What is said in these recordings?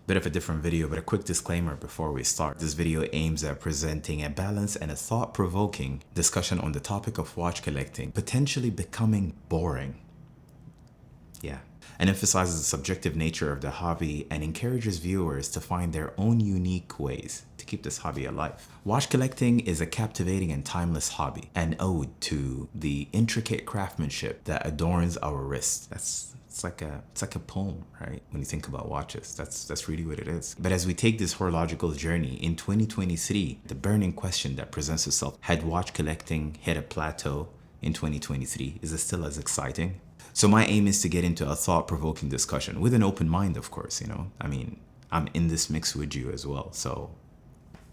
Bit of a different video, but a quick disclaimer before we start. This video aims at presenting a balanced and a thought-provoking discussion on the topic of watch collecting potentially becoming boring. Yeah. And emphasizes the subjective nature of the hobby and encourages viewers to find their own unique ways to keep this hobby alive. Watch collecting is a captivating and timeless hobby, an ode to the intricate craftsmanship that adorns our wrists. It's like a poem, right? When you think about watches, that's really what it is. But as we take this horological journey in 2023, the burning question that presents itself: had watch collecting hit a plateau in 2023? Is it still as exciting? So my aim is to get into a thought-provoking discussion with an open mind, of course, you know. I mean, I'm in this mix with you as well, so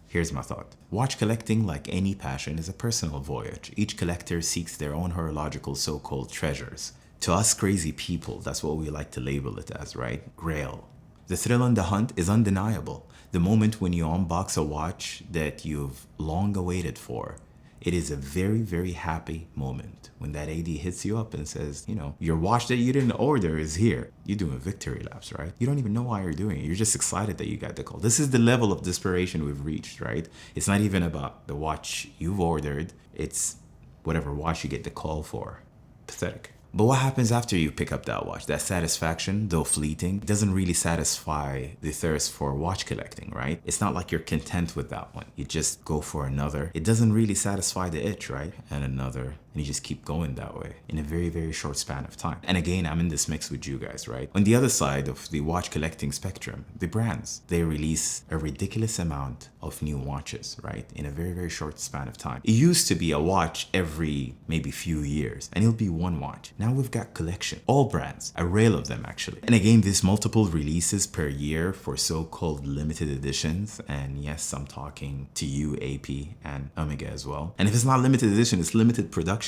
here's my thought. Watch collecting, like any passion, is a personal voyage. Each collector seeks their own horological so-called treasures. To us crazy people, that's what we like to label it as, right? Grail. The thrill in the hunt is undeniable. The moment when you unbox a watch that you've long awaited for, it is a very, very happy moment when that AD hits you up and says, you know, your watch that you didn't order is here. You're doing victory laps, right? You don't even know why you're doing it. You're just excited that you got the call. This is the level of desperation we've reached, right? It's not even about the watch you've ordered. It's whatever watch you get the call for. Pathetic. But what happens after you pick up that watch? That satisfaction, though fleeting, doesn't really satisfy the thirst for watch collecting, right? It's not like you're content with that one. You just go for another. It doesn't really satisfy the itch, right? And another. And you just keep going that way in a very, very short span of time. And again, I'm in this mix with you guys, right? On the other side of the watch collecting spectrum, the brands, they release a ridiculous amount of new watches, right? In a very, very short span of time. It used to be a watch every maybe few years, and it'll be one watch. Now we've got collection, all brands, a rail of them actually. And again, this multiple releases per year for so-called limited editions. And yes, I'm talking to you, AP, and Omega as well. And if it's not limited edition, it's limited production.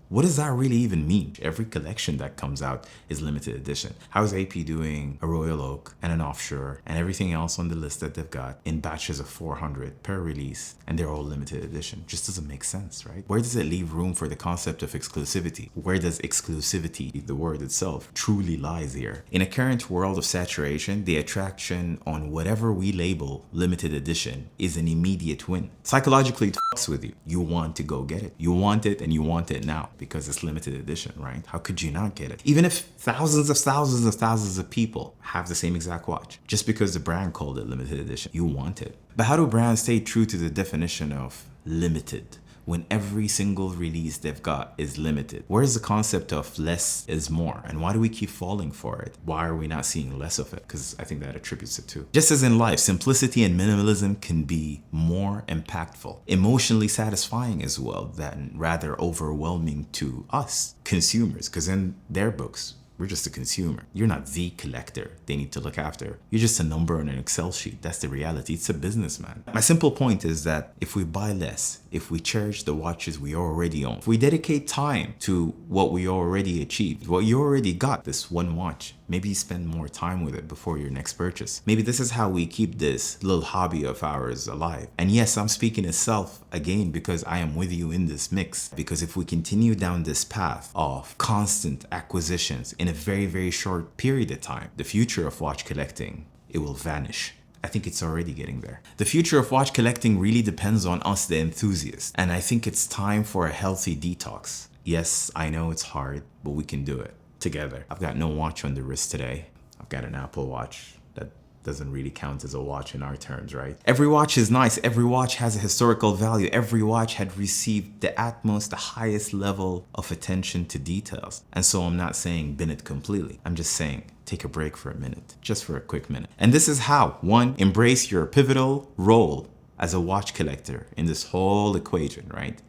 What does that really even mean? Every collection that comes out is limited edition. How is AP doing a Royal Oak and an Offshore and everything else on the list that they've got in batches of 400 per release, and they're all limited edition? Just doesn't make sense, right? Where does it leave room for the concept of exclusivity? Where does exclusivity, the word itself, truly lies here? In a current world of saturation, the attraction on whatever we label limited edition is an immediate win. Psychologically, it fucks with you. You want to go get it. You want it, and you want it now, because it's limited edition, right? How could you not get it? Even if thousands of people have the same exact watch, just because the brand called it limited edition, you want it. But how do brands stay true to the definition of limited when every single release they've got is limited? Where's the concept of less is more? And why do we keep falling for it? Why are we not seeing less of it? Because I think that attributes it to. Just as in life, simplicity and minimalism can be more impactful, emotionally satisfying as well, than rather overwhelming to us consumers, because in their books, we're just a consumer. You're not the collector they need to look after. You're just a number on an Excel sheet. That's the reality. It's a businessman. My simple point is that if we buy less, if we cherish the watches we already own, if we dedicate time to what we already achieved, what you already got, this one watch, maybe you spend more time with it before your next purchase. Maybe this is how we keep this little hobby of ours alive. And yes, I'm speaking as self again because I am with you in this mix. Because if we continue down this path of constant acquisitions in a very, very short period of time, the future of watch collecting, it will vanish. I think it's already getting there. The future of watch collecting really depends on us, the enthusiasts. And I think it's time for a healthy detox. Yes, I know it's hard, but we can do it together. I've got no watch on the wrist today. I've got an Apple Watch. That doesn't really count as a watch in our terms, right? Every watch is nice. Every watch has a historical value. Every watch had received the utmost, the highest level of attention to details. And so I'm not saying bin it completely. I'm just saying take a break for a minute, just for a quick minute. And this is how. 1, embrace your pivotal role as a watch collector in this whole equation, right?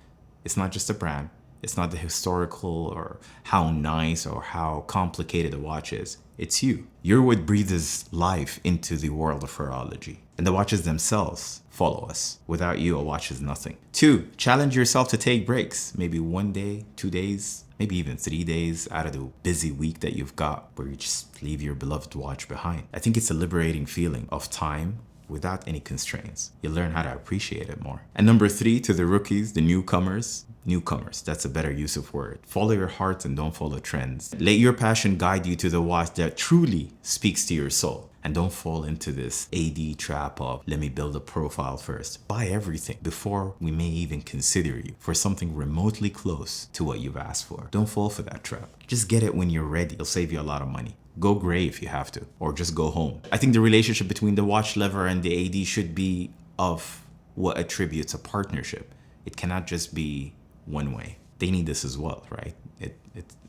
It's not just a brand. It's not the historical or how nice or how complicated a watch is. It's you. You're what breathes life into the world of horology. And the watches themselves follow us. Without you, a watch is nothing. 2, challenge yourself to take breaks. Maybe 1 day, 2 days, maybe even 3 days out of the busy week that you've got, where you just leave your beloved watch behind. I think it's a liberating feeling of time without any constraints. You learn how to appreciate it more. And number 3, to the rookies, the newcomers, that's a better use of word. Follow your heart and don't follow trends. Let your passion guide you to the watch that truly speaks to your soul. And don't fall into this AD trap of, let me build a profile first. Buy everything before we may even consider you for something remotely close to what you've asked for. Don't fall for that trap. Just get it when you're ready. It'll save you a lot of money. Go gray if you have to, or just go home. I think the relationship between the watch lover and the AD should be of what attributes a partnership. It cannot just be one way. They need this as well, right?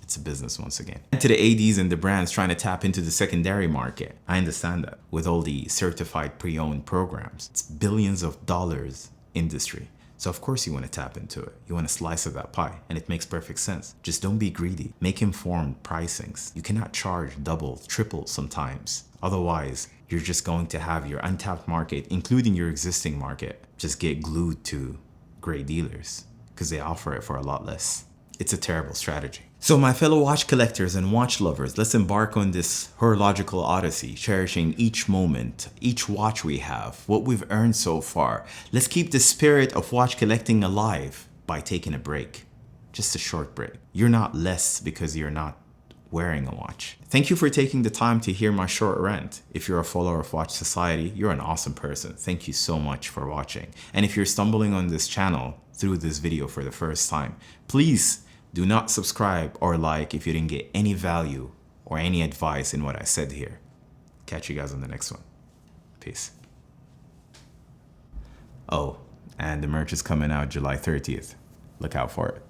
It's a business once again. And to the ADs and the brands trying to tap into the secondary market, I understand that with all the certified pre-owned programs, it's billions of dollars industry. So of course you want to tap into it. You want a slice of that pie, and it makes perfect sense. Just don't be greedy. Make informed pricings. You cannot charge double, triple sometimes. Otherwise, you're just going to have your untapped market, including your existing market, just get glued to gray dealers because they offer it for a lot less. It's a terrible strategy. So my fellow watch collectors and watch lovers, let's embark on this horological odyssey, cherishing each moment, each watch we have, what we've earned so far. Let's keep the spirit of watch collecting alive by taking a break. Just a short break. You're not less because you're not wearing a watch. Thank you for taking the time to hear my short rant. If you're a follower of Watch Society, you're an awesome person. Thank you so much for watching. And if you're stumbling on this channel through this video for the first time, please do not subscribe or like if you didn't get any value or any advice in what I said here. Catch you guys on the next one. Peace. Oh, and the merch is coming out July 30th. Look out for it.